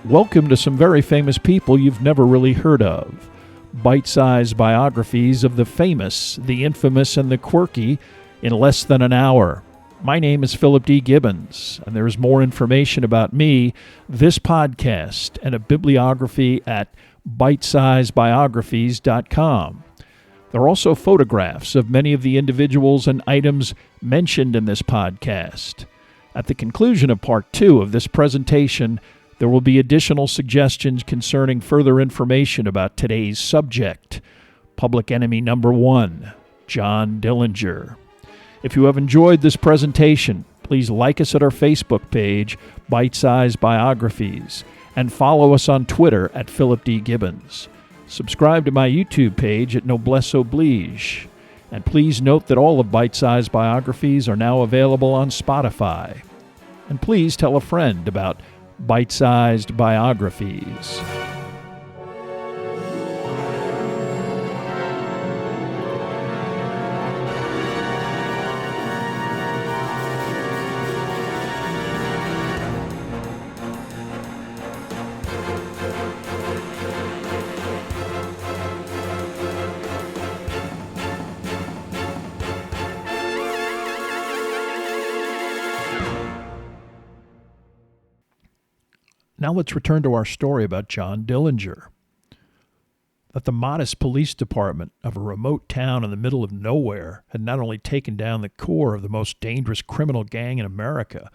Welcome to some very famous people you've never really heard of. Bite-sized biographies of the famous, the infamous, and the quirky in less than an hour. My name is Philip D. Gibbons, and there is more information about me, this podcast, and a bibliography at bitesizedbiographies.com. There are also photographs of many of the individuals and items mentioned in this podcast. At the conclusion of Part 2 of this presentation, there will be additional suggestions concerning further information about today's subject, Public Enemy Number 1, John Dillinger. If you have enjoyed this presentation, please like us at our Facebook page, Bite-Sized Biographies, and follow us on Twitter at Philip D. Gibbons. Subscribe to my YouTube page at Noblesse Oblige. And please note that all of Bite-Sized Biographies are now available on Spotify. And please tell a friend about Bite-Sized Biographies. Now let's return to our story about John Dillinger. That the modest police department of a remote town in the middle of nowhere had not only taken down the core of the most dangerous criminal gang in America,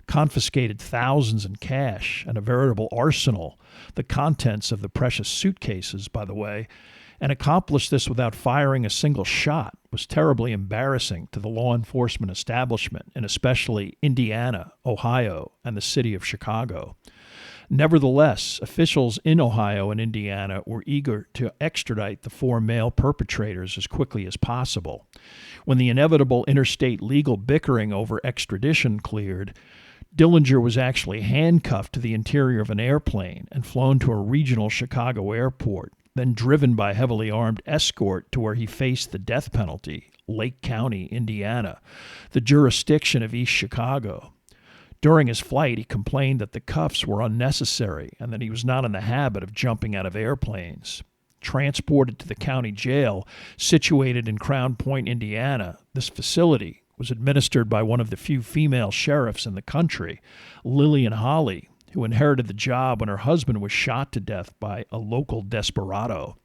confiscated thousands in cash and a veritable arsenal, the contents of the precious suitcases, by the way, and accomplished this without firing a single shot was terribly embarrassing to the law enforcement establishment in especially Indiana, Ohio, and the city of Chicago. Nevertheless, officials in Ohio and Indiana were eager to extradite the four male perpetrators as quickly as possible. When the inevitable interstate legal bickering over extradition cleared, Dillinger was actually handcuffed to the interior of an airplane and flown to a regional Chicago airport, then driven by heavily armed escort to where he faced the death penalty, Lake County, Indiana, the jurisdiction of East Chicago. During his flight, he complained that the cuffs were unnecessary and that he was not in the habit of jumping out of airplanes. Transported to the county jail situated in Crown Point, Indiana, this facility was administered by one of the few female sheriffs in the country, Lillian Holly, who inherited the job when her husband was shot to death by a local desperado.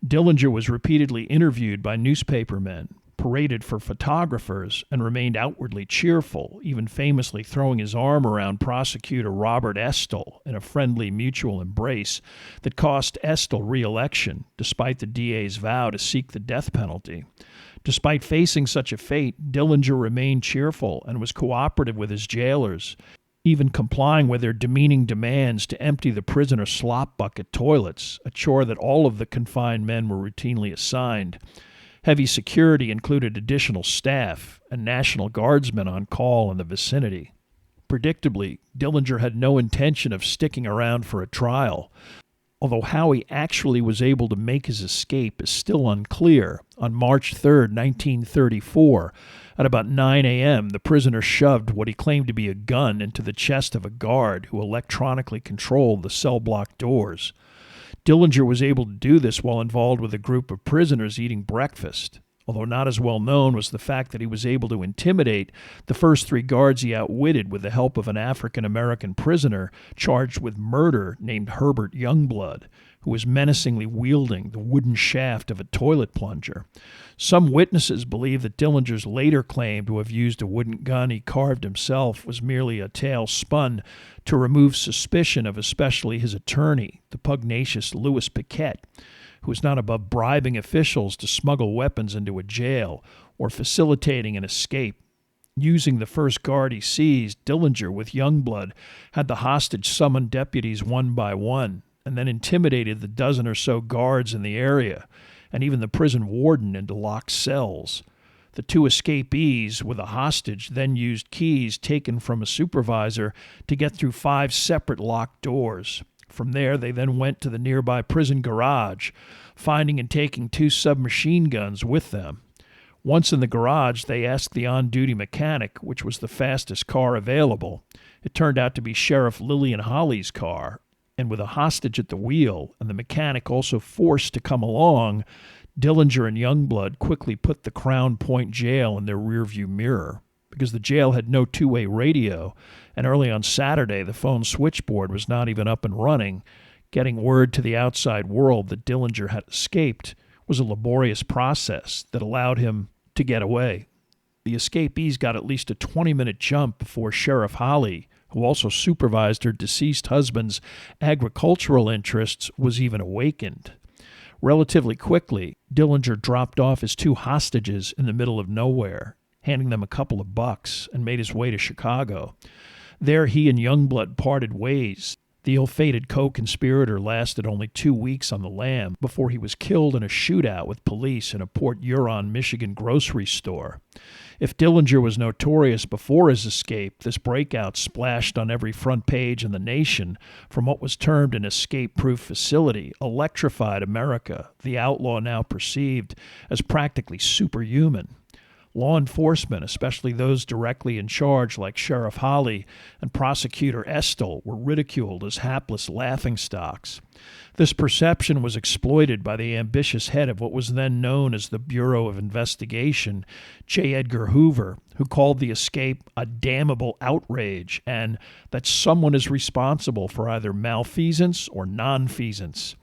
Dillinger was repeatedly interviewed by newspapermen, paraded for photographers, and remained outwardly cheerful, even famously throwing his arm around prosecutor Robert Estill in a friendly mutual embrace that cost Estill re-election, despite the DA's vow to seek the death penalty. Despite facing such a fate, Dillinger remained cheerful and was cooperative with his jailers, even complying with their demeaning demands to empty the prisoner slop bucket toilets, a chore that all of the confined men were routinely assigned. Heavy security included additional staff and National Guardsmen on call in the vicinity. Predictably, Dillinger had no intention of sticking around for a trial. Although how he actually was able to make his escape is still unclear, on March 3, 1934, at about 9 a.m., the prisoner shoved what he claimed to be a gun into the chest of a guard who electronically controlled the cell block doors. Dillinger was able to do this while involved with a group of prisoners eating breakfast, although not as well known was the fact that he was able to intimidate the first three guards he outwitted with the help of an African-American prisoner charged with murder named Herbert Youngblood, who was menacingly wielding the wooden shaft of a toilet plunger. Some witnesses believe that Dillinger's later claim to have used a wooden gun he carved himself was merely a tale spun to remove suspicion of especially his attorney, the pugnacious Louis Paquette, who was not above bribing officials to smuggle weapons into a jail or facilitating an escape. Using the first guard he seized, Dillinger, with Youngblood, had the hostage summon deputies one by one, and then intimidated the dozen or so guards in the area, and even the prison warden into locked cells. The two escapees with a hostage then used keys taken from a supervisor to get through 5 separate locked doors. From there, they then went to the nearby prison garage, finding and taking 2 submachine guns with them. Once in the garage, they asked the on-duty mechanic which was the fastest car available. It turned out to be Sheriff Lillian Holly's car, and with a hostage at the wheel and the mechanic also forced to come along, Dillinger and Youngblood quickly put the Crown Point jail in their rearview mirror. Because the jail had no two-way radio, and early on Saturday the phone switchboard was not even up and running, getting word to the outside world that Dillinger had escaped was a laborious process that allowed him to get away. The escapees got at least a 20-minute jump before Sheriff Holly, who also supervised her deceased husband's agricultural interests, was even awakened. Relatively quickly, Dillinger dropped off his two hostages in the middle of nowhere, handing them a couple of bucks, and made his way to Chicago. There he and Youngblood parted ways. The ill-fated co-conspirator lasted only 2 weeks on the lam before he was killed in a shootout with police in a Port Huron, Michigan grocery store. If Dillinger was notorious before his escape, this breakout splashed on every front page in the nation from what was termed an escape-proof facility, electrified America, the outlaw now perceived as practically superhuman. Law enforcement, especially those directly in charge like Sheriff Holly and Prosecutor Estill, were ridiculed as hapless laughingstocks. This perception was exploited by the ambitious head of what was then known as the Bureau of Investigation, J. Edgar Hoover, who called the escape a damnable outrage and that someone is responsible for either malfeasance or nonfeasance.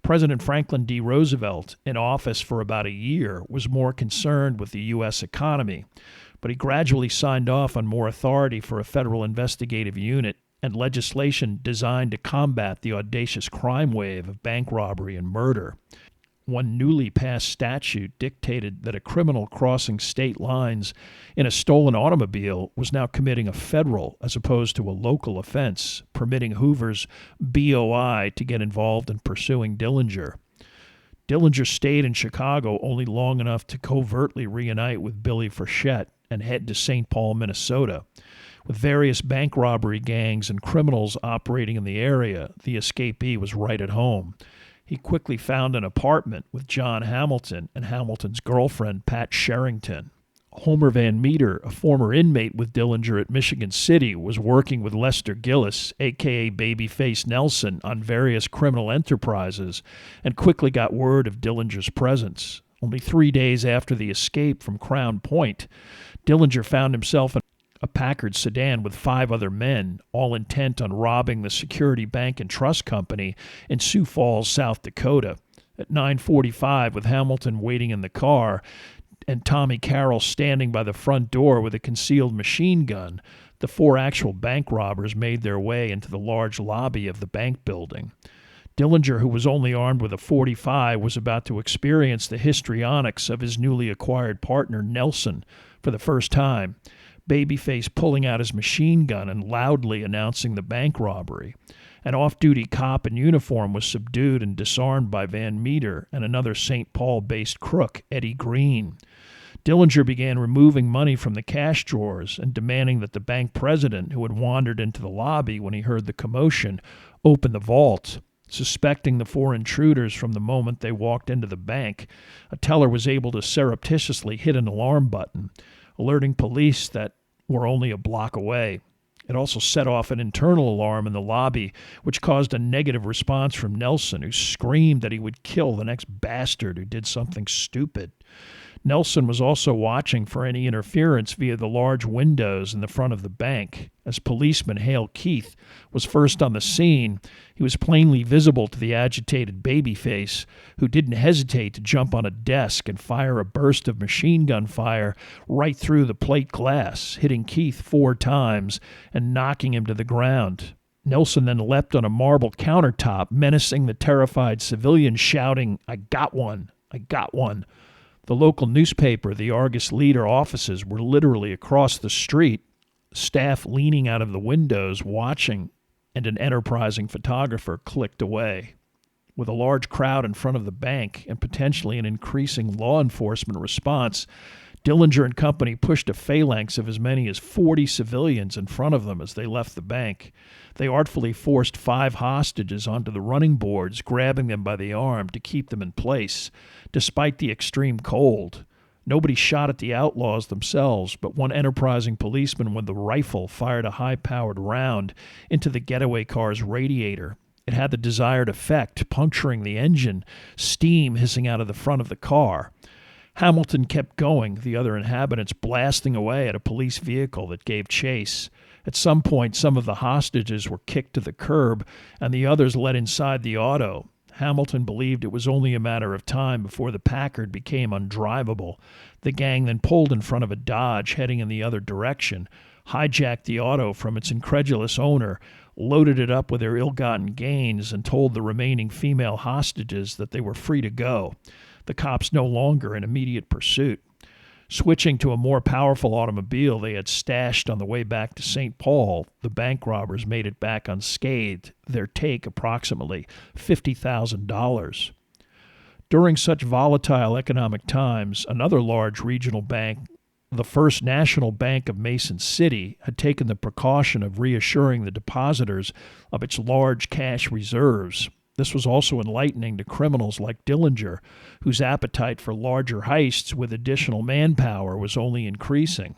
President Franklin D. Roosevelt, in office for about a year, was more concerned with the U.S. economy, but he gradually signed off on more authority for a federal investigative unit and legislation designed to combat the audacious crime wave of bank robbery and murder. One newly passed statute dictated that a criminal crossing state lines in a stolen automobile was now committing a federal as opposed to a local offense, permitting Hoover's BOI to get involved in pursuing Dillinger. Dillinger stayed in Chicago only long enough to covertly reunite with Billy Frechette and head to St. Paul, Minnesota. With various bank robbery gangs and criminals operating in the area, the escapee was right at home. He quickly found an apartment with John Hamilton and Hamilton's girlfriend, Pat Sherrington. Homer Van Meter, a former inmate with Dillinger at Michigan City, was working with Lester Gillis, a.k.a. Babyface Nelson, on various criminal enterprises and quickly got word of Dillinger's presence. Only 3 days after the escape from Crown Point, Dillinger found himself in a Packard sedan with 5 other men, all intent on robbing the Security Bank and Trust Company in Sioux Falls, South Dakota. At 9:45, with Hamilton waiting in the car and Tommy Carroll standing by the front door with a concealed machine gun, the 4 actual bank robbers made their way into the large lobby of the bank building. Dillinger, who was only armed with a .45, was about to experience the histrionics of his newly acquired partner, Nelson, for the first time. Babyface pulling out his machine gun and loudly announcing the bank robbery. An off-duty cop in uniform was subdued and disarmed by Van Meter and another St. Paul-based crook, Eddie Green. Dillinger began removing money from the cash drawers and demanding that the bank president, who had wandered into the lobby when he heard the commotion, open the vault. Suspecting the 4 intruders from the moment they walked into the bank, a teller was able to surreptitiously hit an alarm button, alerting police that were only a block away. It also set off an internal alarm in the lobby, which caused a negative response from Nelson, who screamed that he would kill the next bastard who did something stupid. Nelson was also watching for any interference via the large windows in the front of the bank. As policeman Hale Keith was first on the scene, he was plainly visible to the agitated Babyface, who didn't hesitate to jump on a desk and fire a burst of machine gun fire right through the plate glass, hitting Keith 4 times and knocking him to the ground. Nelson then leapt on a marble countertop, menacing the terrified civilians, shouting, "I got one! I got one!" The local newspaper, the Argus Leader offices were literally across the street, staff leaning out of the windows watching, and an enterprising photographer clicked away. With a large crowd in front of the bank and potentially an increasing law enforcement response, Dillinger and company pushed a phalanx of as many as 40 civilians in front of them as they left the bank. They artfully forced 5 hostages onto the running boards, grabbing them by the arm to keep them in place, despite the extreme cold. Nobody shot at the outlaws themselves, but one enterprising policeman with a rifle fired a high-powered round into the getaway car's radiator. It had the desired effect, puncturing the engine, steam hissing out of the front of the car. Hamilton kept going, the other inhabitants blasting away at a police vehicle that gave chase. At some point, some of the hostages were kicked to the curb, and the others led inside the auto. Hamilton believed it was only a matter of time before the Packard became undrivable. The gang then pulled in front of a Dodge heading in the other direction, hijacked the auto from its incredulous owner, loaded it up with their ill-gotten gains, and told the remaining female hostages that they were free to go. The cops no longer in immediate pursuit. Switching to a more powerful automobile they had stashed on the way back to St. Paul, the bank robbers made it back unscathed, their take approximately $50,000. During such volatile economic times, another large regional bank, the First National Bank of Mason City, had taken the precaution of reassuring the depositors of its large cash reserves. This was also enlightening to criminals like Dillinger, whose appetite for larger heists with additional manpower was only increasing.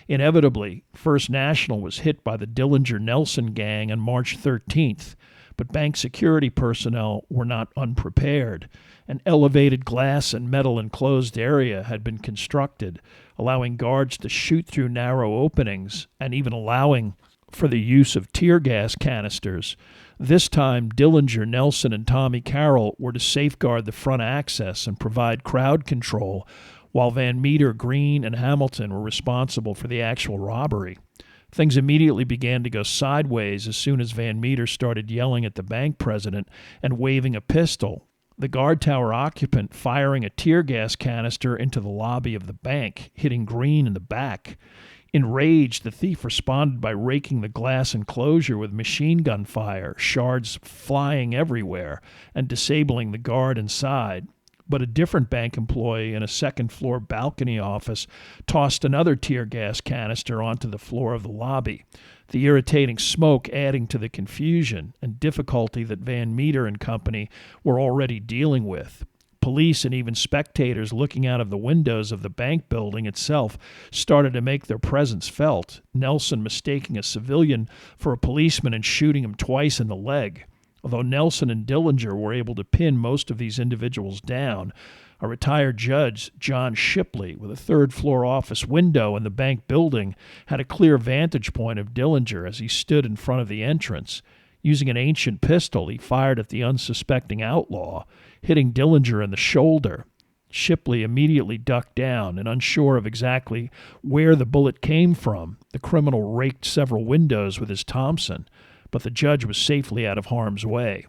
Inevitably, First National was hit by the Dillinger-Nelson gang on March 13th, but bank security personnel were not unprepared. An elevated glass and metal enclosed area had been constructed, allowing guards to shoot through narrow openings and even allowing for the use of tear gas canisters. This time, Dillinger, Nelson, and Tommy Carroll were to safeguard the front access and provide crowd control, while Van Meter, Green, and Hamilton were responsible for the actual robbery. Things immediately began to go sideways as soon as Van Meter started yelling at the bank president and waving a pistol, the guard tower occupant firing a tear gas canister into the lobby of the bank, hitting Green in the back. Enraged, the thief responded by raking the glass enclosure with machine gun fire, shards flying everywhere, and disabling the guard inside. But a different bank employee in a second-floor balcony office tossed another tear gas canister onto the floor of the lobby, the irritating smoke adding to the confusion and difficulty that Van Meter and company were already dealing with. Police and even spectators looking out of the windows of the bank building itself started to make their presence felt, Nelson mistaking a civilian for a policeman and shooting him twice in the leg. Although Nelson and Dillinger were able to pin most of these individuals down, a retired judge, John Shipley, with a third-floor office window in the bank building, had a clear vantage point of Dillinger as he stood in front of the entrance. Using an ancient pistol, he fired at the unsuspecting outlaw, hitting Dillinger in the shoulder. Shipley immediately ducked down, and unsure of exactly where the bullet came from, the criminal raked several windows with his Thompson, but the judge was safely out of harm's way.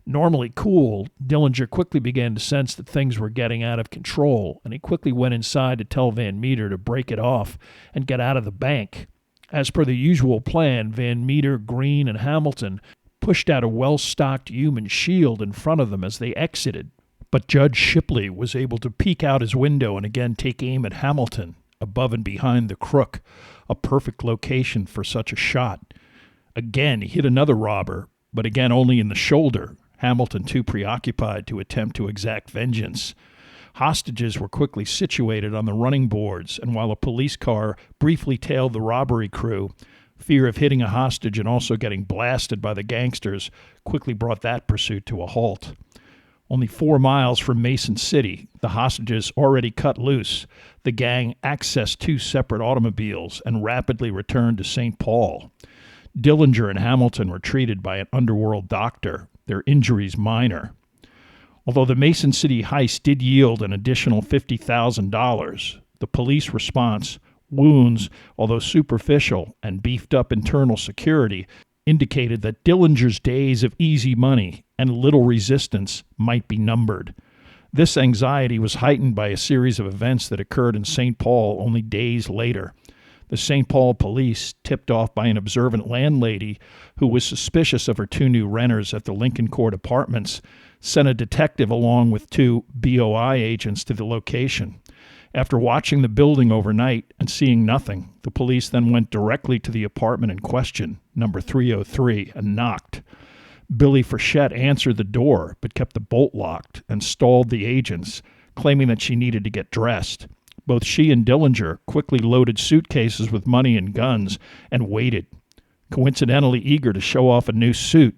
Normally cool, Dillinger quickly began to sense that things were getting out of control, and he quickly went inside to tell Van Meter to break it off and get out of the bank. As per the usual plan, Van Meter, Green, and Hamilton pushed out a well-stocked human shield in front of them as they exited. But Judge Shipley was able to peek out his window and again take aim at Hamilton, above and behind the crook, a perfect location for such a shot. Again, he hit another robber, but again only in the shoulder, Hamilton too preoccupied to attempt to exact vengeance. Hostages were quickly situated on the running boards, and while a police car briefly tailed the robbery crew, fear of hitting a hostage and also getting blasted by the gangsters quickly brought that pursuit to a halt. Only 4 miles from Mason City, the hostages already cut loose, the gang accessed 2 separate automobiles and rapidly returned to St. Paul. Dillinger and Hamilton were treated by an underworld doctor, their injuries minor. Although the Mason City heist did yield an additional $50,000, the police response, wounds, although superficial, and beefed-up internal security indicated that Dillinger's days of easy money and little resistance might be numbered. This anxiety was heightened by a series of events that occurred in St. Paul only days later. The St. Paul police, tipped off by an observant landlady who was suspicious of her 2 new renters at the Lincoln Court Apartments, sent a detective along with 2 BOI agents to the location. After watching the building overnight and seeing nothing, the police then went directly to the apartment in question, number 303, and knocked. Billy Frechette answered the door, but kept the bolt locked and stalled the agents, claiming that she needed to get dressed. Both she and Dillinger quickly loaded suitcases with money and guns and waited. Coincidentally eager to show off a new suit,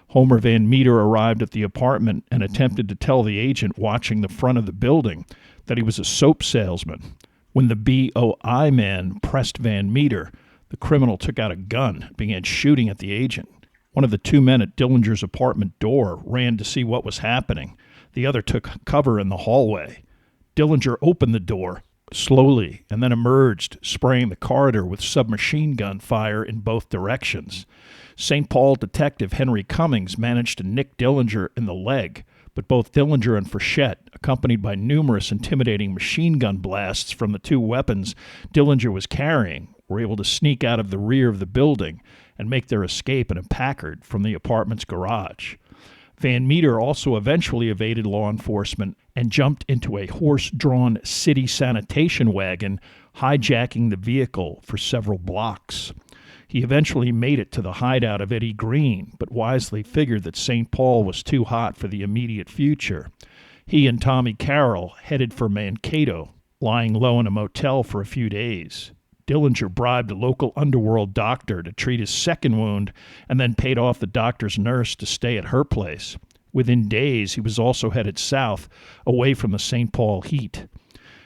Homer Van Meter arrived at the apartment and attempted to tell the agent watching the front of the building that he was a soap salesman. When the BOI man pressed Van Meter, the criminal took out a gun and began shooting at the agent. One of the two men at Dillinger's apartment door ran to see what was happening. The other took cover in the hallway. Dillinger opened the door slowly and then emerged, spraying the corridor with submachine gun fire in both directions. St. Paul detective Henry Cummings managed to nick Dillinger in the leg, but both Dillinger and Frechette, accompanied by numerous intimidating machine gun blasts from the two weapons Dillinger was carrying, were able to sneak out of the rear of the building and make their escape in a Packard from the apartment's garage. Van Meter also eventually evaded law enforcement and jumped into a horse-drawn city sanitation wagon, hijacking the vehicle for several blocks. He eventually made it to the hideout of Eddie Green, but wisely figured that St. Paul was too hot for the immediate future. He and Tommy Carroll headed for Mankato, lying low in a motel for a few days. Dillinger bribed a local underworld doctor to treat his second wound and then paid off the doctor's nurse to stay at her place. Within days, he was also headed south, away from the St. Paul heat.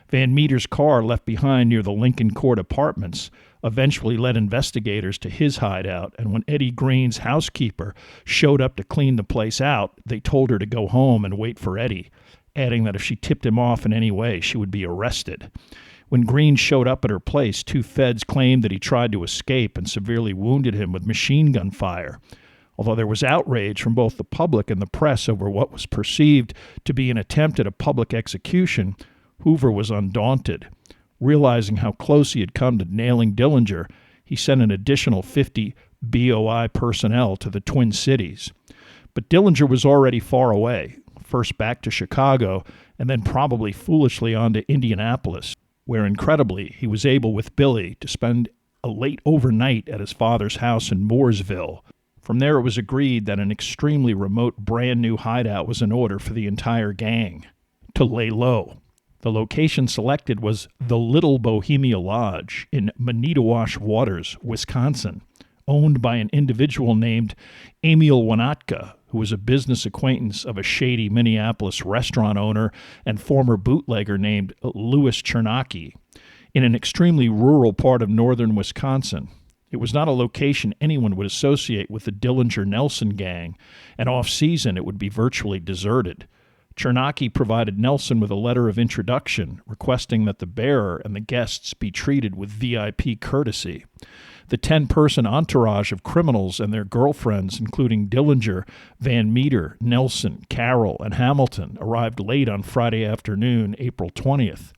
Van Meter's car left behind near the Lincoln Court Apartments eventually led investigators to his hideout, and when Eddie Green's housekeeper showed up to clean the place out, they told her to go home and wait for Eddie, adding that if she tipped him off in any way, she would be arrested. When Green showed up at her place, two feds claimed that he tried to escape and severely wounded him with machine gun fire. Although there was outrage from both the public and the press over what was perceived to be an attempt at a public execution, Hoover was undaunted. Realizing how close he had come to nailing Dillinger, he sent an additional 50 BOI personnel to the Twin Cities. But Dillinger was already far away, first back to Chicago and then probably foolishly on to Indianapolis, where incredibly he was able with Billy to spend a late overnight at his father's house in Mooresville. From there it was agreed that an extremely remote brand new hideout was in order for the entire gang to lay low. The location selected was the Little Bohemia Lodge in Manitowash Waters, Wisconsin, owned by an individual named Emil Wanatka, who was a business acquaintance of a shady Minneapolis restaurant owner and former bootlegger named Louis Chernacki, in an extremely rural part of northern Wisconsin. It was not a location anyone would associate with the Dillinger-Nelson gang, and off-season it would be virtually deserted. Chernacki provided Nelson with a letter of introduction, requesting that the bearer and the guests be treated with VIP courtesy. The 10-person entourage of criminals and their girlfriends, including Dillinger, Van Meter, Nelson, Carroll, and Hamilton, arrived late on Friday afternoon, April 20th.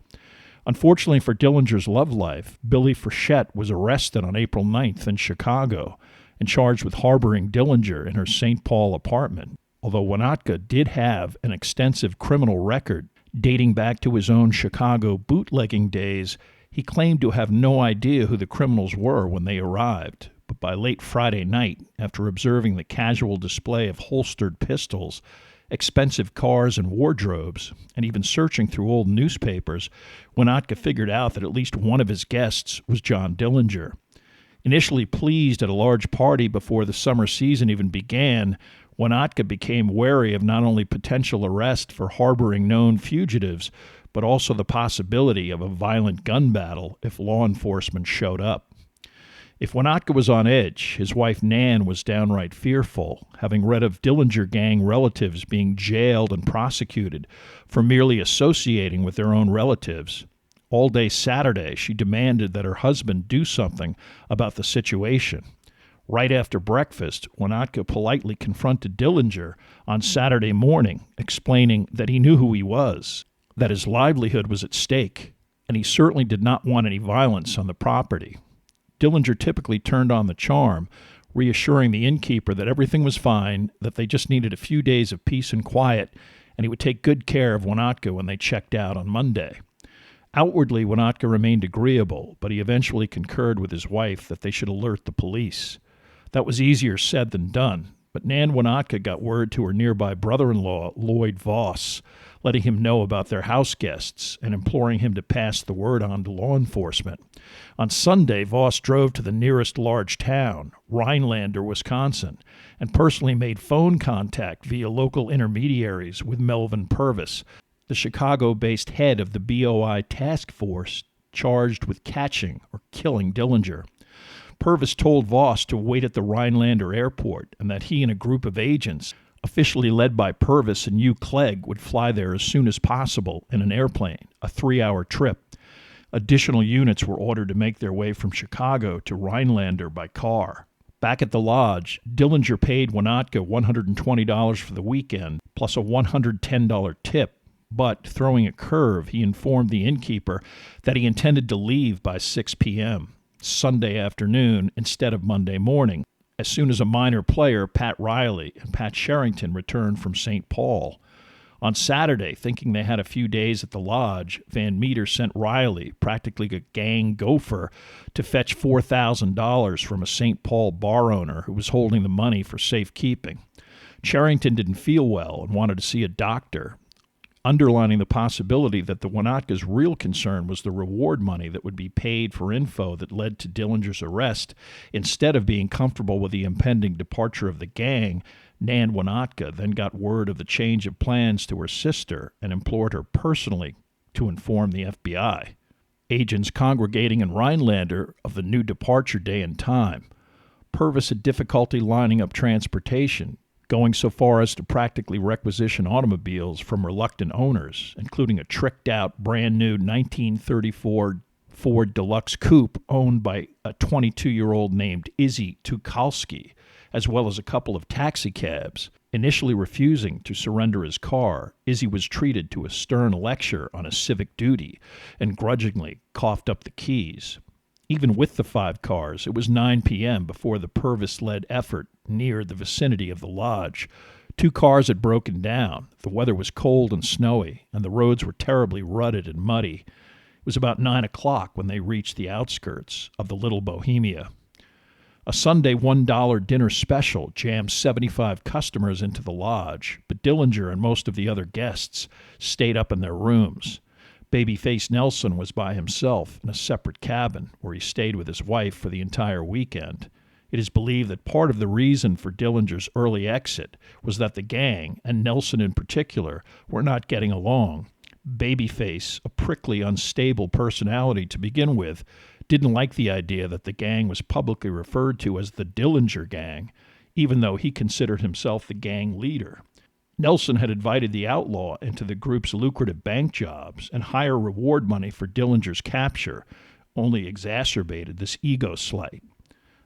Unfortunately for Dillinger's love life, Billy Frechette was arrested on April 9th in Chicago and charged with harboring Dillinger in her St. Paul apartment. Although Wanatka did have an extensive criminal record dating back to his own Chicago bootlegging days, he claimed to have no idea who the criminals were when they arrived. But by late Friday night, after observing the casual display of holstered pistols, expensive cars and wardrobes, and even searching through old newspapers, Wanatka figured out that at least one of his guests was John Dillinger. Initially pleased at a large party before the summer season even began, Wanatka became wary of not only potential arrest for harboring known fugitives, but also the possibility of a violent gun battle if law enforcement showed up. If Wanatka was on edge, his wife Nan was downright fearful, having read of Dillinger gang relatives being jailed and prosecuted for merely associating with their own relatives. All day Saturday, she demanded that her husband do something about the situation. Right after breakfast, Wanatka politely confronted Dillinger on Saturday morning, explaining that he knew who he was, that his livelihood was at stake, and he certainly did not want any violence on the property. Dillinger typically turned on the charm, reassuring the innkeeper that everything was fine, that they just needed a few days of peace and quiet, and he would take good care of Wanatka when they checked out on Monday. Outwardly, Wanatka remained agreeable, but he eventually concurred with his wife that they should alert the police. That was easier said than done, but Nan Wanatka got word to her nearby brother-in-law, Lloyd Voss, letting him know about their house guests and imploring him to pass the word on to law enforcement. On Sunday, Voss drove to the nearest large town, Rhinelander, Wisconsin, and personally made phone contact via local intermediaries with Melvin Purvis, the Chicago-based head of the BOI task force charged with catching or killing Dillinger. Purvis told Voss to wait at the Rhinelander airport and that he and a group of agents, officially led by Purvis and Hugh Clegg, would fly there as soon as possible in an airplane, a 3-hour trip. Additional units were ordered to make their way from Chicago to Rhinelander by car. Back at the lodge, Dillinger paid Winotka $120 for the weekend, plus a $110 tip, but, throwing a curve, he informed the innkeeper that he intended to leave by 6 p.m., Sunday afternoon instead of Monday morning, as soon as a minor player, Pat Riley, and Pat Sherrington returned from St. Paul. On Saturday, thinking they had a few days at the lodge, Van Meter sent Riley, practically a gang gopher, to fetch $4,000 from a St. Paul bar owner who was holding the money for safekeeping. Sherrington didn't feel well and wanted to see a doctor, underlining the possibility that the Winotka's real concern was the reward money that would be paid for info that led to Dillinger's arrest. Instead of being comfortable with the impending departure of the gang, Nan Winotka then got word of the change of plans to her sister and implored her personally to inform the FBI. Agents congregating in Rhinelander of the new departure day and time. Purvis had difficulty lining up transportation, going so far as to practically requisition automobiles from reluctant owners, including a tricked-out, brand-new 1934 Ford Deluxe Coupe owned by a 22-year-old named Izzy Tukalski, as well as a couple of taxicabs. Initially refusing to surrender his car, Izzy was treated to a stern lecture on his civic duty and grudgingly coughed up the keys. Even with the 5 cars, it was 9 p.m. before the Purvis-led effort neared the vicinity of the lodge. 2 cars had broken down. The weather was cold and snowy, and the roads were terribly rutted and muddy. It was about 9 o'clock when they reached the outskirts of the Little Bohemia. A Sunday $1 dinner special jammed 75 customers into the lodge, but Dillinger and most of the other guests stayed up in their rooms. Babyface Nelson was by himself in a separate cabin where he stayed with his wife for the entire weekend. It is believed that part of the reason for Dillinger's early exit was that the gang, and Nelson in particular, were not getting along. Babyface, a prickly, unstable personality to begin with, didn't like the idea that the gang was publicly referred to as the Dillinger Gang, even though he considered himself the gang leader. Nelson had invited the outlaw into the group's lucrative bank jobs, and higher reward money for Dillinger's capture only exacerbated this ego slight.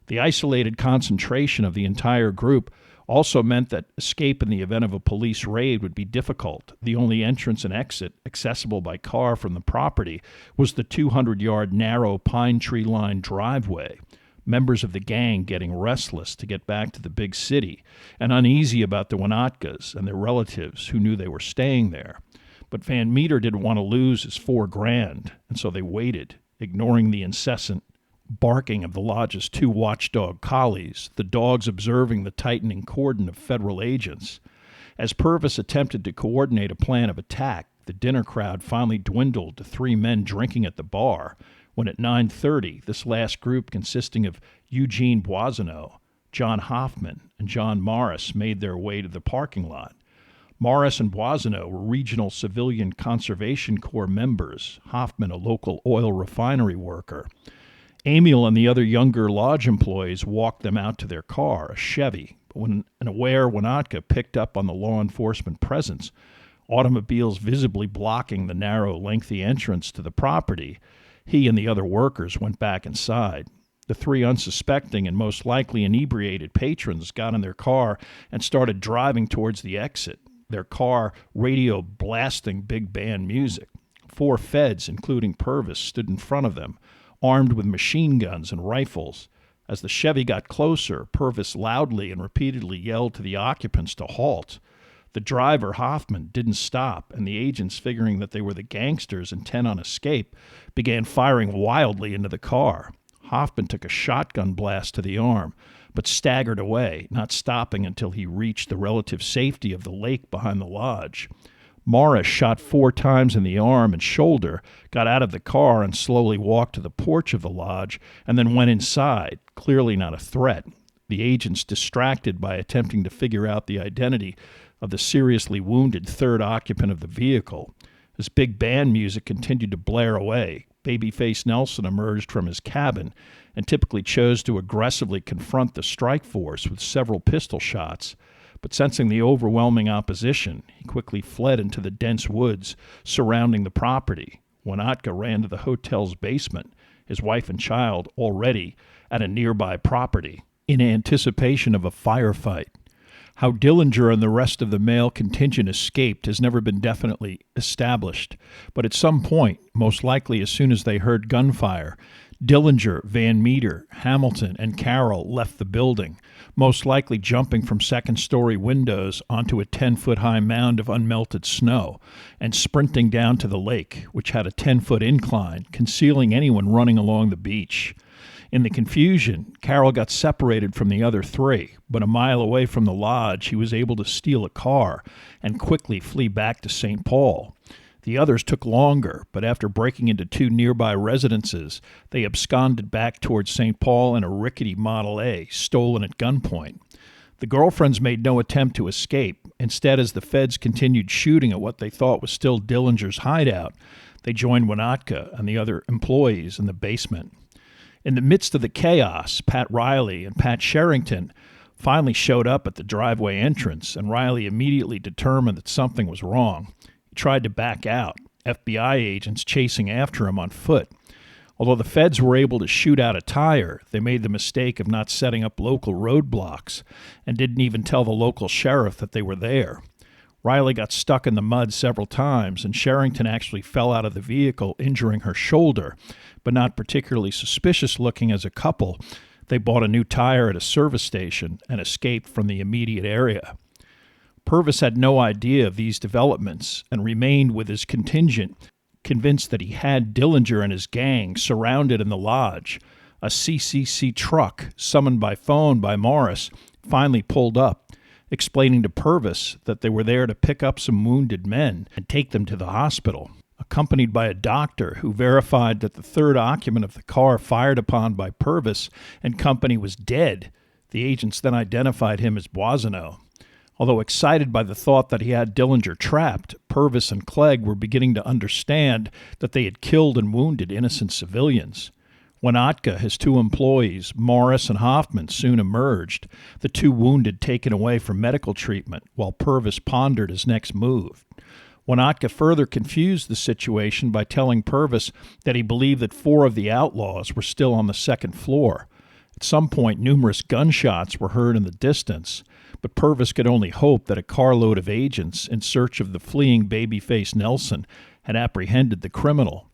The isolated concentration of the entire group also meant that escape in the event of a police raid would be difficult. The only entrance and exit accessible by car from the property was the 200-yard narrow pine tree-lined driveway. Members of the gang getting restless to get back to the big city and uneasy about the Winotkas and their relatives who knew they were staying there. But Van Meter didn't want to lose his $4,000, and so they waited, ignoring the incessant barking of the lodge's 2 watchdog collies, the dogs observing the tightening cordon of federal agents. As Purvis attempted to coordinate a plan of attack, the dinner crowd finally dwindled to 3 men drinking at the bar, when at 9:30, this last group consisting of Eugene Boisonneau, John Hoffman, and John Morris made their way to the parking lot. Morris and Boisonneau were regional Civilian Conservation Corps members, Hoffman a local oil refinery worker. Emil and the other younger lodge employees walked them out to their car, a Chevy. But when an aware Winotka picked up on the law enforcement presence, automobiles visibly blocking the narrow, lengthy entrance to the property, he and the other workers went back inside. The 3 unsuspecting and most likely inebriated patrons got in their car and started driving towards the exit, their car radio blasting big band music. 4 feds, including Purvis, stood in front of them, armed with machine guns and rifles. As the Chevy got closer, Purvis loudly and repeatedly yelled to the occupants to halt. The driver, Hoffman, didn't stop, and the agents, figuring that they were the gangsters intent on escape, began firing wildly into the car. Hoffman took a shotgun blast to the arm, but staggered away, not stopping until he reached the relative safety of the lake behind the lodge. Morris, shot 4 times in the arm and shoulder, got out of the car and slowly walked to the porch of the lodge and then went inside, clearly not a threat. The agents, distracted by attempting to figure out the identity of the seriously wounded third occupant of the vehicle. As big band music continued to blare away, Babyface Nelson emerged from his cabin and typically chose to aggressively confront the strike force with several pistol shots. But sensing the overwhelming opposition, he quickly fled into the dense woods surrounding the property. Wanatka ran to the hotel's basement, his wife and child already at a nearby property, in anticipation of a firefight. How Dillinger and the rest of the male contingent escaped has never been definitely established, but at some point, most likely as soon as they heard gunfire, Dillinger, Van Meter, Hamilton, and Carroll left the building, most likely jumping from second-story windows onto a 10-foot-high mound of unmelted snow and sprinting down to the lake, which had a 10-foot incline, concealing anyone running along the beach. In the confusion, Carroll got separated from the other 3, but a mile away from the lodge, he was able to steal a car and quickly flee back to St. Paul. The others took longer, but after breaking into 2 nearby residences, they absconded back towards St. Paul in a rickety Model A, stolen at gunpoint. The girlfriends made no attempt to escape. Instead, as the feds continued shooting at what they thought was still Dillinger's hideout, they joined Wanatka and the other employees in the basement. In the midst of the chaos, Pat Riley and Pat Sherrington finally showed up at the driveway entrance, and Riley immediately determined that something was wrong. He tried to back out, FBI agents chasing after him on foot. Although the feds were able to shoot out a tire, they made the mistake of not setting up local roadblocks and didn't even tell the local sheriff that they were there. Riley got stuck in the mud several times, and Sherrington actually fell out of the vehicle, injuring her shoulder, but not particularly suspicious looking as a couple. They bought a new tire at a service station and escaped from the immediate area. Purvis had no idea of these developments and remained with his contingent, convinced that he had Dillinger and his gang surrounded in the lodge. A CCC truck, summoned by phone by Morris, finally pulled up, explaining to Purvis that they were there to pick up some wounded men and take them to the hospital. Accompanied by a doctor who verified that the third occupant of the car fired upon by Purvis and company was dead, the agents then identified him as Boisonneau. Although excited by the thought that he had Dillinger trapped, Purvis and Clegg were beginning to understand that they had killed and wounded innocent civilians. Wanatka, his 2 employees, Morris and Hoffman, soon emerged, the 2 wounded taken away for medical treatment, while Purvis pondered his next move. Wanatka further confused the situation by telling Purvis that he believed that 4 of the outlaws were still on the second floor. At some point, numerous gunshots were heard in the distance, but Purvis could only hope that a carload of agents in search of the fleeing Babyface Nelson had apprehended the criminal.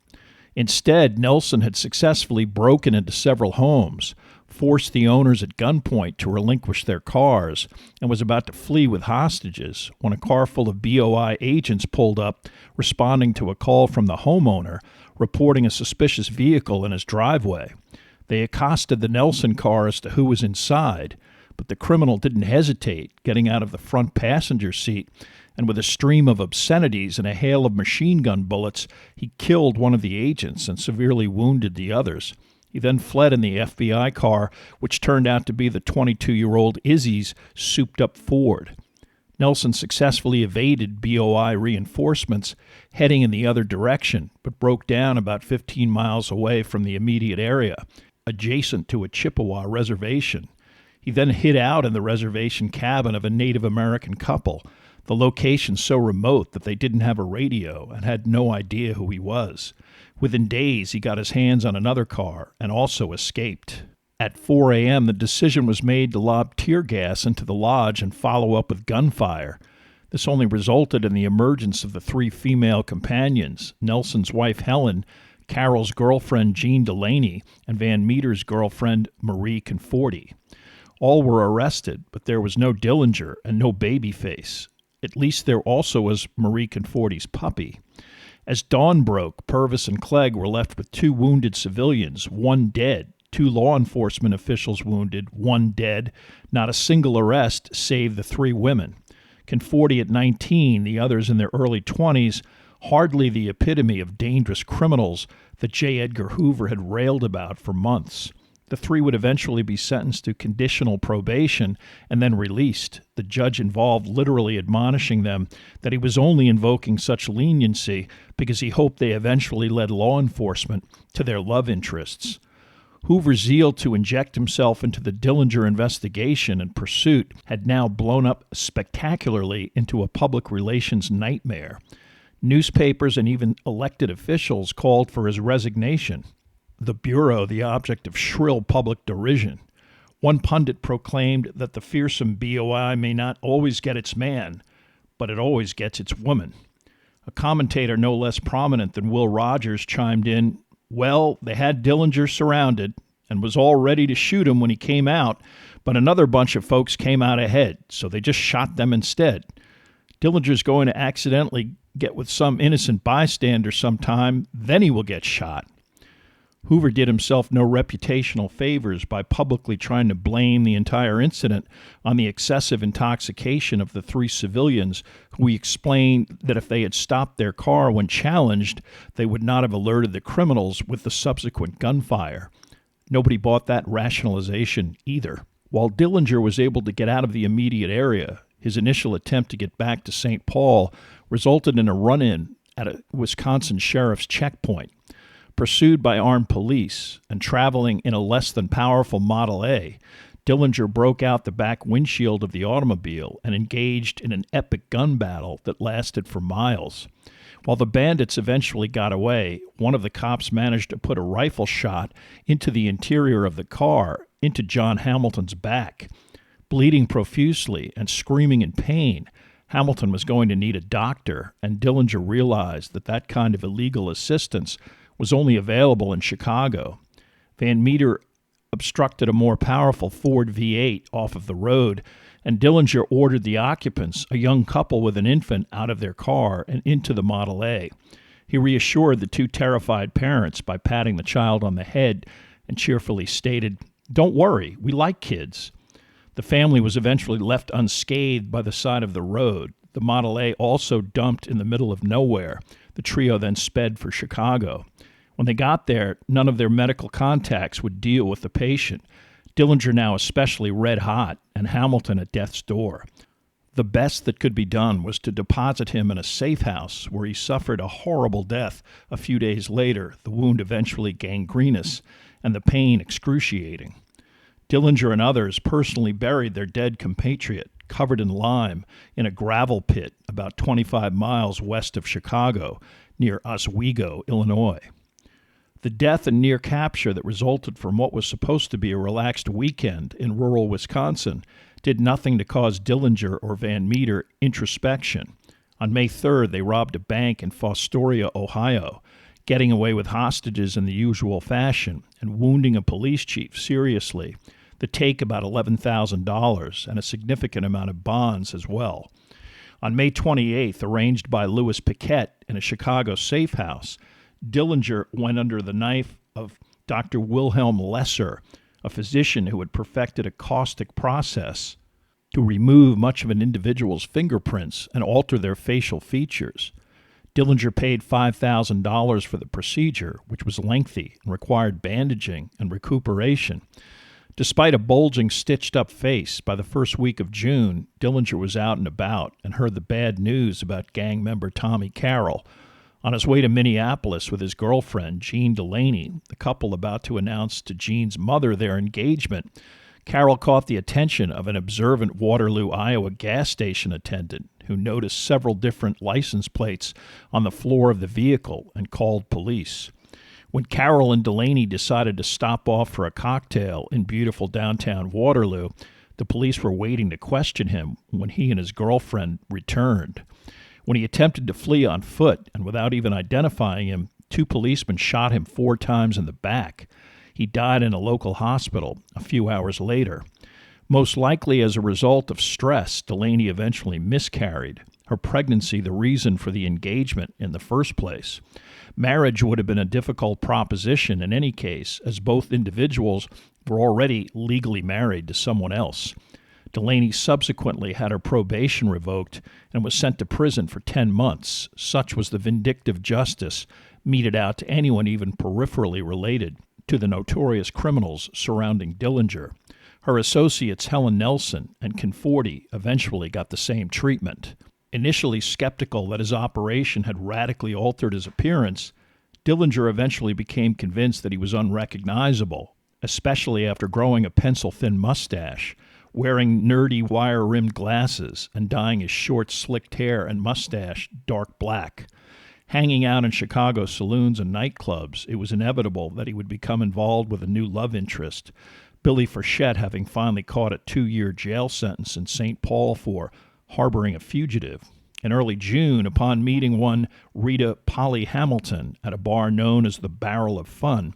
Instead, Nelson had successfully broken into several homes, forced the owners at gunpoint to relinquish their cars, and was about to flee with hostages when a car full of BOI agents pulled up, responding to a call from the homeowner reporting a suspicious vehicle in his driveway. They accosted the Nelson car as to who was inside, but the criminal didn't hesitate, getting out of the front passenger seat, and with a stream of obscenities and a hail of machine gun bullets, he killed one of the agents and severely wounded the others. He then fled in the FBI car, which turned out to be the 22-year-old Izzy's souped-up Ford. Nelson successfully evaded BOI reinforcements heading in the other direction, but broke down about 15 miles away from the immediate area, adjacent to a Chippewa reservation. He then hid out in the reservation cabin of a Native American couple, the location so remote that they didn't have a radio and had no idea who he was. Within days, he got his hands on another car and also escaped. At 4 a.m., the decision was made to lob tear gas into the lodge and follow up with gunfire. This only resulted in the emergence of the 3 female companions, Nelson's wife Helen, Carroll's girlfriend Jean Delaney, and Van Meter's girlfriend Marie Conforti. All were arrested, but there was no Dillinger and no Babyface. At least there also was Marie Conforti's puppy. As dawn broke, Purvis and Clegg were left with 2 wounded civilians, 1 dead, 2 law enforcement officials wounded, 1 dead, not a single arrest save the 3 women. Conforti at 19, the others in their early 20s, hardly the epitome of dangerous criminals that J. Edgar Hoover had railed about for months. The three would eventually be sentenced to conditional probation and then released, the judge involved literally admonishing them that he was only invoking such leniency because he hoped they eventually led law enforcement to their love interests. Hoover's zeal to inject himself into the Dillinger investigation and pursuit had now blown up spectacularly into a public relations nightmare. Newspapers and even elected officials called for his resignation. The Bureau the object of shrill public derision. One pundit proclaimed that the fearsome BOI may not always get its man, but it always gets its woman. A commentator no less prominent than Will Rogers chimed in, "Well, they had Dillinger surrounded and was all ready to shoot him when he came out, but another bunch of folks came out ahead, so they just shot them instead. Dillinger's going to accidentally get with some innocent bystander sometime, then he will get shot." Hoover did himself no reputational favors by publicly trying to blame the entire incident on the excessive intoxication of the three civilians who he explained that if they had stopped their car when challenged, they would not have alerted the criminals with the subsequent gunfire. Nobody bought that rationalization either. While Dillinger was able to get out of the immediate area, his initial attempt to get back to St. Paul resulted in a run-in at a Wisconsin sheriff's checkpoint. Pursued by armed police and traveling in a less than powerful Model A, Dillinger broke out the back windshield of the automobile and engaged in an epic gun battle that lasted for miles. While the bandits eventually got away, one of the cops managed to put a rifle shot into the interior of the car, into John Hamilton's back. Bleeding profusely and screaming in pain, Hamilton was going to need a doctor, and Dillinger realized that that kind of illegal assistance was only available in Chicago. Van Meter obstructed a more powerful Ford V8 off of the road, and Dillinger ordered the occupants, a young couple with an infant, out of their car and into the Model A. He reassured the two terrified parents by patting the child on the head and cheerfully stated, "Don't worry, we like kids." The family was eventually left unscathed by the side of the road. The Model A also dumped in the middle of nowhere. The trio then sped for Chicago. When they got there, none of their medical contacts would deal with the patient. Dillinger now especially red hot, and Hamilton at death's door. The best that could be done was to deposit him in a safe house where he suffered a horrible death a few days later, the wound eventually gangrenous and the pain excruciating. Dillinger and others personally buried their dead compatriot, covered in lime, in a gravel pit about 25 miles west of Chicago, near Oswego, Illinois. The death and near capture that resulted from what was supposed to be a relaxed weekend in rural Wisconsin did nothing to cause Dillinger or Van Meter introspection. On May 3rd, they robbed a bank in Fostoria, Ohio, getting away with hostages in the usual fashion and wounding a police chief seriously. The take about $11,000 and a significant amount of bonds as well. On May 28th, arranged by Louis Paquette in a Chicago safe house, Dillinger went under the knife of Dr. Wilhelm Lesser, a physician who had perfected a caustic process to remove much of an individual's fingerprints and alter their facial features. Dillinger paid $5,000 for the procedure, which was lengthy and required bandaging and recuperation. Despite a bulging, stitched-up face, by the first week of June, Dillinger was out and about and heard the bad news about gang member Tommy Carroll. On his way to Minneapolis with his girlfriend, Jean Delaney, the couple about to announce to Jean's mother their engagement, Carroll caught the attention of an observant Waterloo, Iowa gas station attendant who noticed several different license plates on the floor of the vehicle and called police. When Carroll and Delaney decided to stop off for a cocktail in beautiful downtown Waterloo, the police were waiting to question him when he and his girlfriend returned. When he attempted to flee on foot and without even identifying him, two policemen shot him 4 times in the back. He died in a local hospital a few hours later. Most likely as a result of stress, Delaney eventually miscarried, her pregnancy the reason for the engagement in the first place. Marriage would have been a difficult proposition in any case, as both individuals were already legally married to someone else. Delaney subsequently had her probation revoked and was sent to prison for 10 months. Such was the vindictive justice meted out to anyone even peripherally related to the notorious criminals surrounding Dillinger. Her associates Helen Nelson and Conforti eventually got the same treatment. Initially skeptical that his operation had radically altered his appearance, Dillinger eventually became convinced that he was unrecognizable, especially after growing a pencil-thin mustache, wearing nerdy wire-rimmed glasses, and dyeing his short, slicked hair and mustache dark black. Hanging out in Chicago saloons and nightclubs, it was inevitable that he would become involved with a new love interest, Billy Frechette having finally caught a 2-year jail sentence in St. Paul for harboring a fugitive. In early June, upon meeting one Rita Polly Hamilton at a bar known as the Barrel of Fun,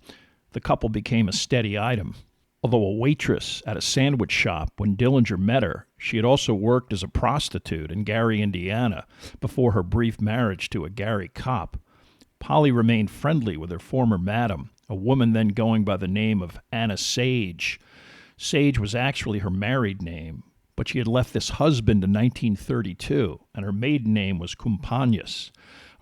the couple became a steady item. Although a waitress at a sandwich shop when Dillinger met her, she had also worked as a prostitute in Gary, Indiana, before her brief marriage to a Gary cop. Polly remained friendly with her former madam, a woman then going by the name of Anna Sage. Sage was actually her married name, but she had left this husband in 1932, and her maiden name was Cumpanius,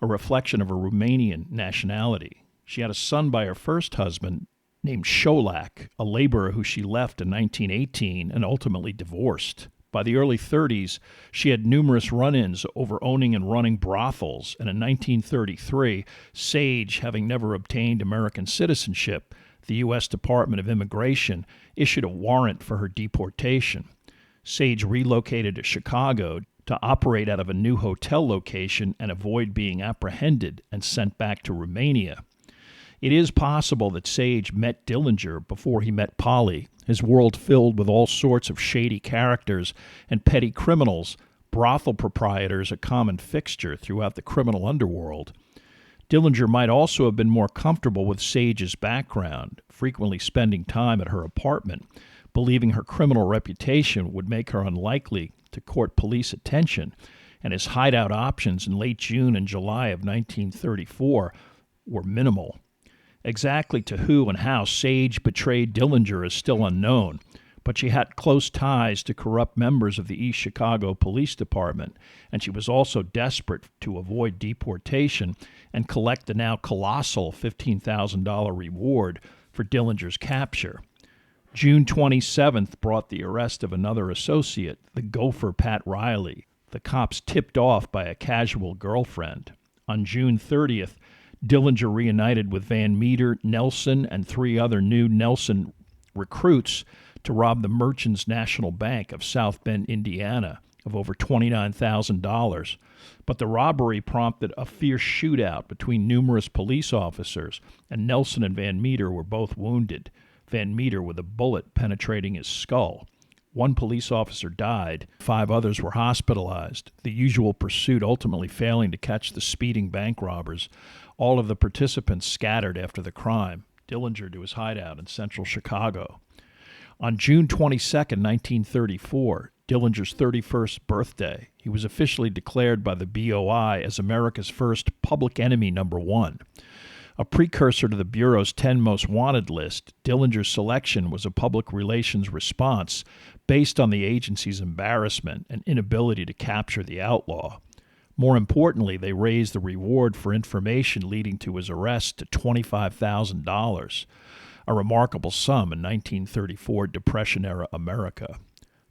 a reflection of her Romanian nationality. She had a son by her first husband named Sholak, a laborer who she left in 1918 and ultimately divorced. By the early 30s, she had numerous run-ins over owning and running brothels, and in 1933, Sage, having never obtained American citizenship, the U.S. Department of Immigration issued a warrant for her deportation. Sage relocated to Chicago to operate out of a new hotel location and avoid being apprehended and sent back to Romania. It is possible that Sage met Dillinger before he met Polly, his world filled with all sorts of shady characters and petty criminals, brothel proprietors a common fixture throughout the criminal underworld. Dillinger might also have been more comfortable with Sage's background, frequently spending time at her apartment, believing her criminal reputation would make her unlikely to court police attention, and his hideout options in late June and July of 1934 were minimal. Exactly to who and how Sage betrayed Dillinger is still unknown, but she had close ties to corrupt members of the East Chicago Police Department, and she was also desperate to avoid deportation and collect the now colossal $15,000 reward for Dillinger's capture. June 27th brought the arrest of another associate, the gopher Pat Riley, the cops tipped off by a casual girlfriend. On June 30th, Dillinger reunited with Van Meter, Nelson, and 3 other new Nelson recruits to rob the Merchants National Bank of South Bend, Indiana, of over $29,000. But the robbery prompted a fierce shootout between numerous police officers, and Nelson and Van Meter were both wounded, Van Meter with a bullet penetrating his skull. 1 police officer died, 5 others were hospitalized, the usual pursuit ultimately failing to catch the speeding bank robbers. All of the participants scattered after the crime, Dillinger to his hideout in central Chicago. On June 22, 1934, Dillinger's 31st birthday, he was officially declared by the BOI as America's first public enemy number 1. A precursor to the Bureau's 10 Most Wanted list, Dillinger's selection was a public relations response based on the agency's embarrassment and inability to capture the outlaw. More importantly, they raised the reward for information leading to his arrest to $25,000, a remarkable sum in 1934 Depression-era America.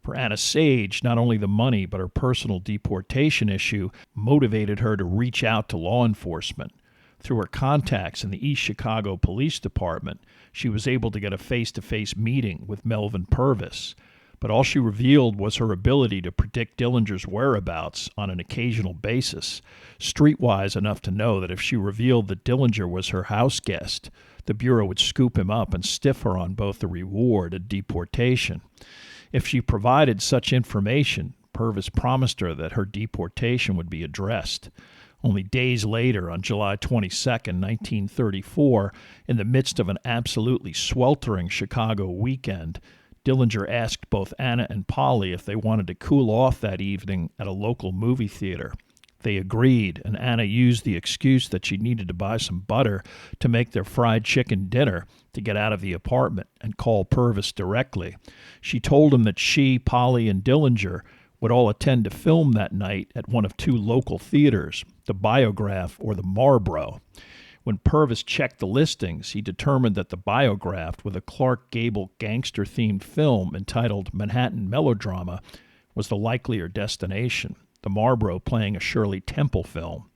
For Anna Sage, not only the money but her personal deportation issue motivated her to reach out to law enforcement. Through her contacts in the East Chicago Police Department, she was able to get a face-to-face meeting with Melvin Purvis. But all she revealed was her ability to predict Dillinger's whereabouts on an occasional basis, streetwise enough to know that if she revealed that Dillinger was her house guest, the Bureau would scoop him up and stiff her on both the reward and deportation. If she provided such information, Purvis promised her that her deportation would be addressed. Only days later, on July 22, 1934, in the midst of an absolutely sweltering Chicago weekend, Dillinger asked both Anna and Polly if they wanted to cool off that evening at a local movie theater. They agreed, and Anna used the excuse that she needed to buy some butter to make their fried chicken dinner to get out of the apartment and call Purvis directly. She told him that she, Polly, and Dillinger would all attend to film that night at one of two local theaters, the Biograph or the Marlboro. When Purvis checked the listings, he determined that the Biograph, with a Clark Gable gangster-themed film entitled Manhattan Melodrama, was the likelier destination, the Marlboro playing a Shirley Temple film.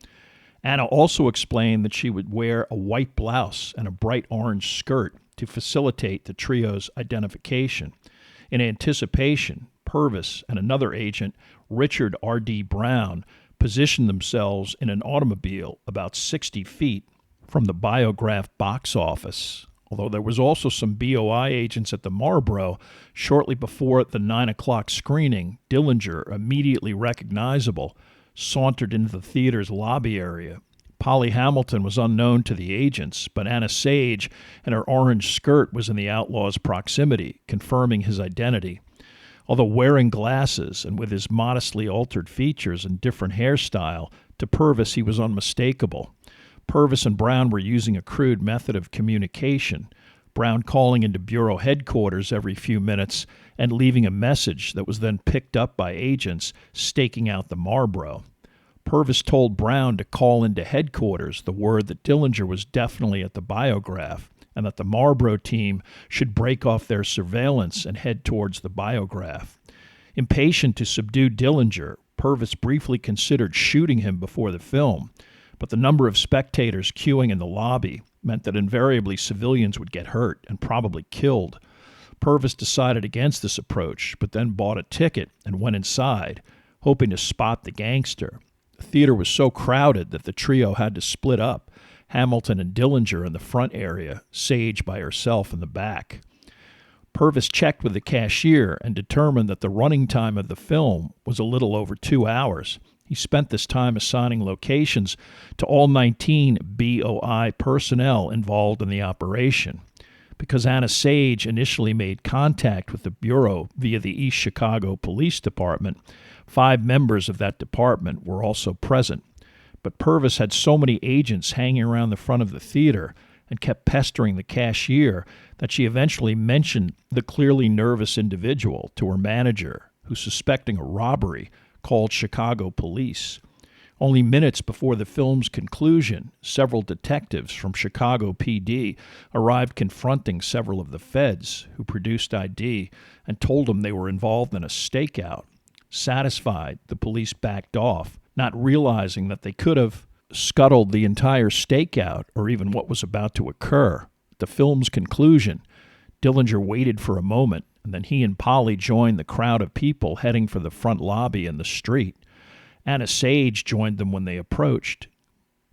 Anna also explained that she would wear a white blouse and a bright orange skirt to facilitate the trio's identification. In anticipation, Purvis and another agent, Richard R.D. Brown, positioned themselves in an automobile about 60 feet from the Biograph box office. Although there was also some BOI agents at the Marlboro, shortly before the 9 o'clock screening, Dillinger, immediately recognizable, sauntered into the theater's lobby area. Polly Hamilton was unknown to the agents, but Anna Sage and her orange skirt was in the outlaw's proximity, confirming his identity. Although wearing glasses and with his modestly altered features and different hairstyle, to Purvis he was unmistakable. Purvis and Brown were using a crude method of communication, Brown calling into bureau headquarters every few minutes and leaving a message that was then picked up by agents staking out the Marlboro. Purvis told Brown to call into headquarters the word that Dillinger was definitely at the Biograph and that the Marlboro team should break off their surveillance and head towards the Biograph. Impatient to subdue Dillinger, Purvis briefly considered shooting him before the film, but the number of spectators queuing in the lobby meant that invariably civilians would get hurt and probably killed. Purvis decided against this approach, but then bought a ticket and went inside, hoping to spot the gangster. The theater was so crowded that the trio had to split up, Hamilton and Dillinger in the front area, Sage by herself in the back. Purvis checked with the cashier and determined that the running time of the film was a little over 2 hours. He spent this time assigning locations to all 19 BOI personnel involved in the operation. Because Anna Sage initially made contact with the Bureau via the East Chicago Police Department, 5 members of that department were also present. But Purvis had so many agents hanging around the front of the theater and kept pestering the cashier that she eventually mentioned the clearly nervous individual to her manager, who, suspecting a robbery, called Chicago police. Only minutes before the film's conclusion, several detectives from Chicago PD arrived confronting several of the feds who produced ID and told them they were involved in a stakeout. Satisfied, the police backed off, not realizing that they could have scuttled the entire stakeout or even what was about to occur. At the film's conclusion, Dillinger waited for a moment, and then he and Polly joined the crowd of people heading for the front lobby and the street. Anna Sage joined them when they approached.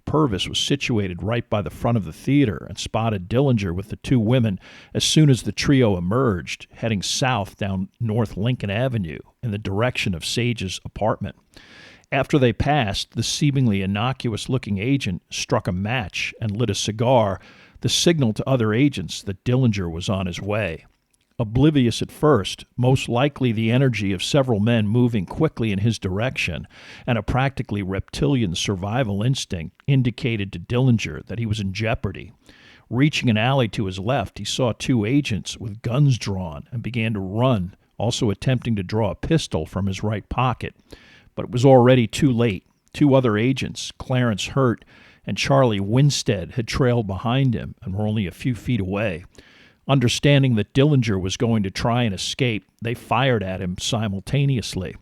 Purvis was situated right by the front of the theater and spotted Dillinger with the 2 women as soon as the trio emerged, heading south down North Lincoln Avenue in the direction of Sage's apartment. After they passed, the seemingly innocuous-looking agent struck a match and lit a cigar, the signal to other agents that Dillinger was on his way. Oblivious at first, most likely the energy of several men moving quickly in his direction and a practically reptilian survival instinct indicated to Dillinger that he was in jeopardy. Reaching an alley to his left, he saw 2 agents with guns drawn and began to run, also attempting to draw a pistol from his right pocket. But it was already too late. 2 other agents, Clarence Hurt and Charlie Winstead, had trailed behind him and were only a few feet away. Understanding that Dillinger was going to try and escape, they fired at him simultaneously.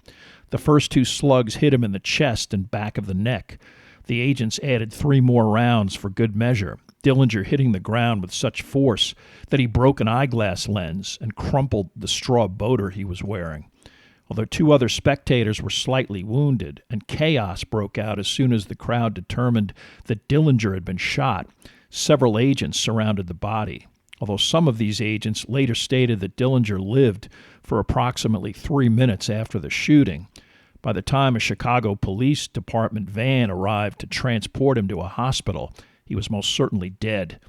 The first 2 slugs hit him in the chest and back of the neck. The agents added 3 more rounds for good measure, Dillinger hitting the ground with such force that he broke an eyeglass lens and crumpled the straw boater he was wearing. Although 2 other spectators were slightly wounded, and chaos broke out as soon as the crowd determined that Dillinger had been shot, several agents surrounded the body. Although some of these agents later stated that Dillinger lived for approximately 3 minutes after the shooting. By the time a Chicago Police Department van arrived to transport him to a hospital, he was most certainly dead.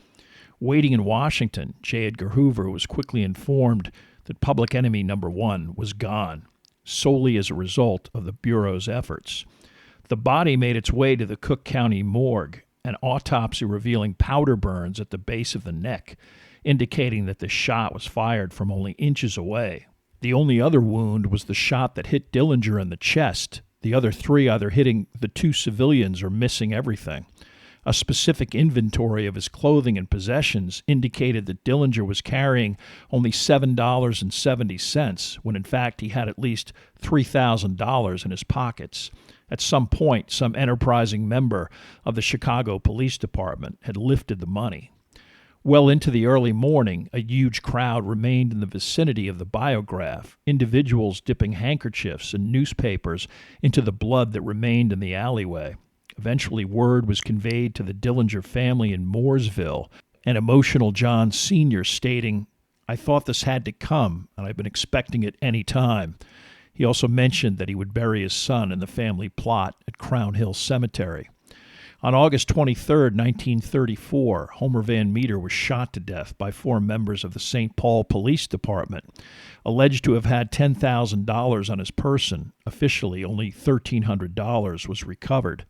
Waiting in Washington, J. Edgar Hoover was quickly informed that public enemy number 1 was gone, solely as a result of the Bureau's efforts. The body made its way to the Cook County morgue, an autopsy revealing powder burns at the base of the neck, indicating that the shot was fired from only inches away. The only other wound was the shot that hit Dillinger in the chest. The other three either hitting the two civilians or missing everything. A specific inventory of his clothing and possessions indicated that Dillinger was carrying only $7.70, when in fact he had at least $3,000 in his pockets. At some point, some enterprising member of the Chicago Police Department had lifted the money. Well into the early morning, a huge crowd remained in the vicinity of the biograph, individuals dipping handkerchiefs and newspapers into the blood that remained in the alleyway. Eventually, word was conveyed to the Dillinger family in Mooresville, an emotional John Sr. stating, "I thought this had to come, and I've been expecting it any time." He also mentioned that he would bury his son in the family plot at Crown Hill Cemetery. On August 23, 1934, Homer Van Meter was shot to death by 4 members of the St. Paul Police Department, alleged to have had $10,000 on his person. Officially, only $1,300 was recovered.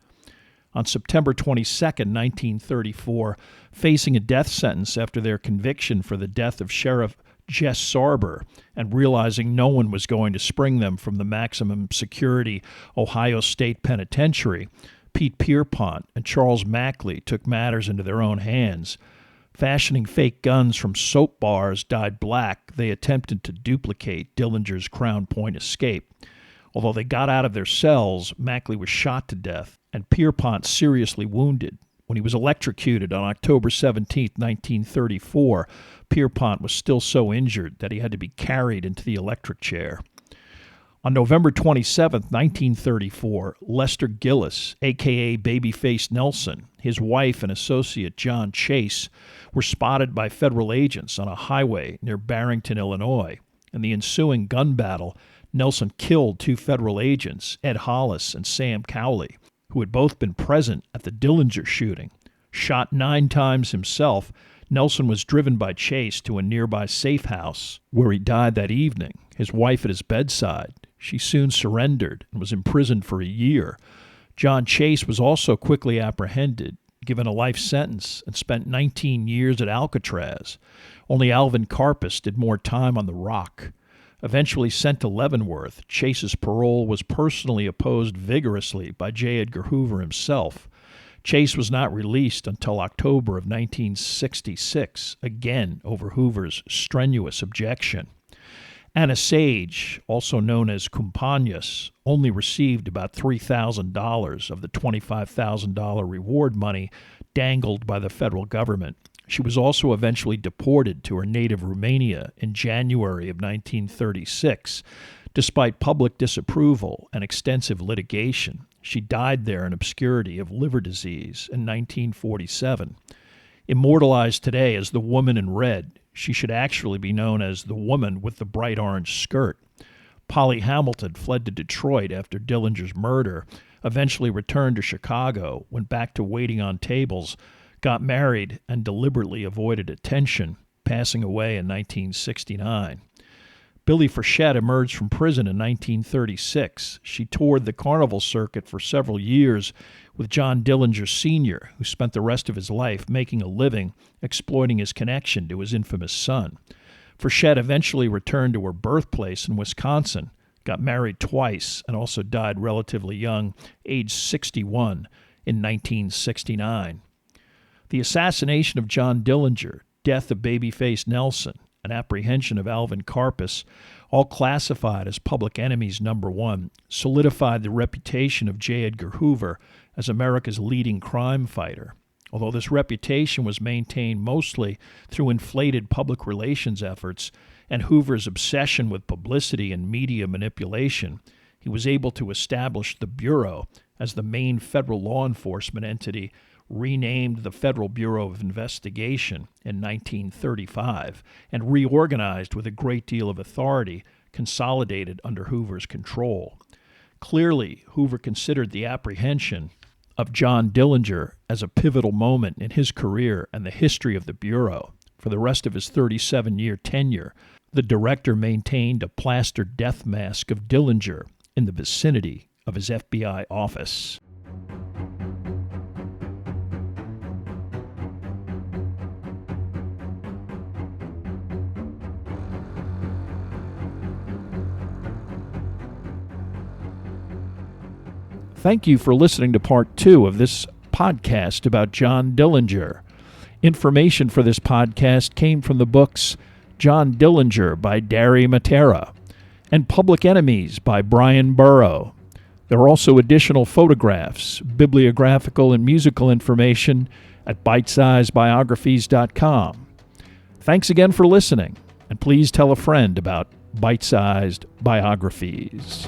On September 22, 1934, facing a death sentence after their conviction for the death of Sheriff Jess Sarber, and realizing no one was going to spring them from the maximum security Ohio State Penitentiary, Pete Pierpont and Charles Mackley took matters into their own hands. Fashioning fake guns from soap bars dyed black, they attempted to duplicate Dillinger's Crown Point escape. Although they got out of their cells, Mackley was shot to death and Pierpont seriously wounded. When he was electrocuted on October 17, 1934, Pierpont was still so injured that he had to be carried into the electric chair. On November 27, 1934, Lester Gillis, a.k.a. Babyface Nelson, his wife and associate John Chase, were spotted by federal agents on a highway near Barrington, Illinois. In the ensuing gun battle, Nelson killed 2 federal agents, Ed Hollis and Sam Cowley, who had both been present at the Dillinger shooting. Shot 9 times himself, Nelson was driven by Chase to a nearby safe house, where he died that evening, his wife at his bedside. She soon surrendered and was imprisoned for a year. John Chase was also quickly apprehended, given a life sentence, and spent 19 years at Alcatraz. Only Alvin Karpis did more time on the Rock. Eventually sent to Leavenworth, Chase's parole was personally opposed vigorously by J. Edgar Hoover himself. Chase was not released until October of 1966, again over Hoover's strenuous objection. Anna Sage, also known as Campagnas, only received about $3,000 of the $25,000 reward money dangled by the federal government. She was also eventually deported to her native Romania in January of 1936. Despite public disapproval and extensive litigation, she died there in obscurity of liver disease in 1947. Immortalized today as the Woman in Red, she should actually be known as the Woman with the Bright Orange Skirt. Polly Hamilton fled to Detroit after Dillinger's murder, eventually returned to Chicago, went back to waiting on tables, got married, and deliberately avoided attention, passing away in 1969. Billie Frechette emerged from prison in 1936. She toured the carnival circuit for several years with John Dillinger Sr., who spent the rest of his life making a living exploiting his connection to his infamous son. Frechette eventually returned to her birthplace in Wisconsin, got married twice, and also died relatively young, aged 61, in 1969. The assassination of John Dillinger, death of Babyface Nelson, and apprehension of Alvin Karpis, all classified as public enemies number 1, solidified the reputation of J. Edgar Hoover as America's leading crime fighter. Although this reputation was maintained mostly through inflated public relations efforts and Hoover's obsession with publicity and media manipulation, he was able to establish the Bureau as the main federal law enforcement entity, renamed the Federal Bureau of Investigation in 1935, and reorganized with a great deal of authority consolidated under Hoover's control. Clearly, Hoover considered the apprehension of John Dillinger as a pivotal moment in his career and the history of the Bureau. For the rest of his 37-year tenure, the director maintained a plaster death mask of Dillinger in the vicinity of his FBI office. Thank you for listening to part 2 of this podcast about John Dillinger. Information for this podcast came from the books John Dillinger by Dari Matera and Public Enemies by Brian Burrow. There are also additional photographs, bibliographical, and musical information at bitesizebiographies.com. Thanks again for listening, and please tell a friend about Bite-Sized Biographies.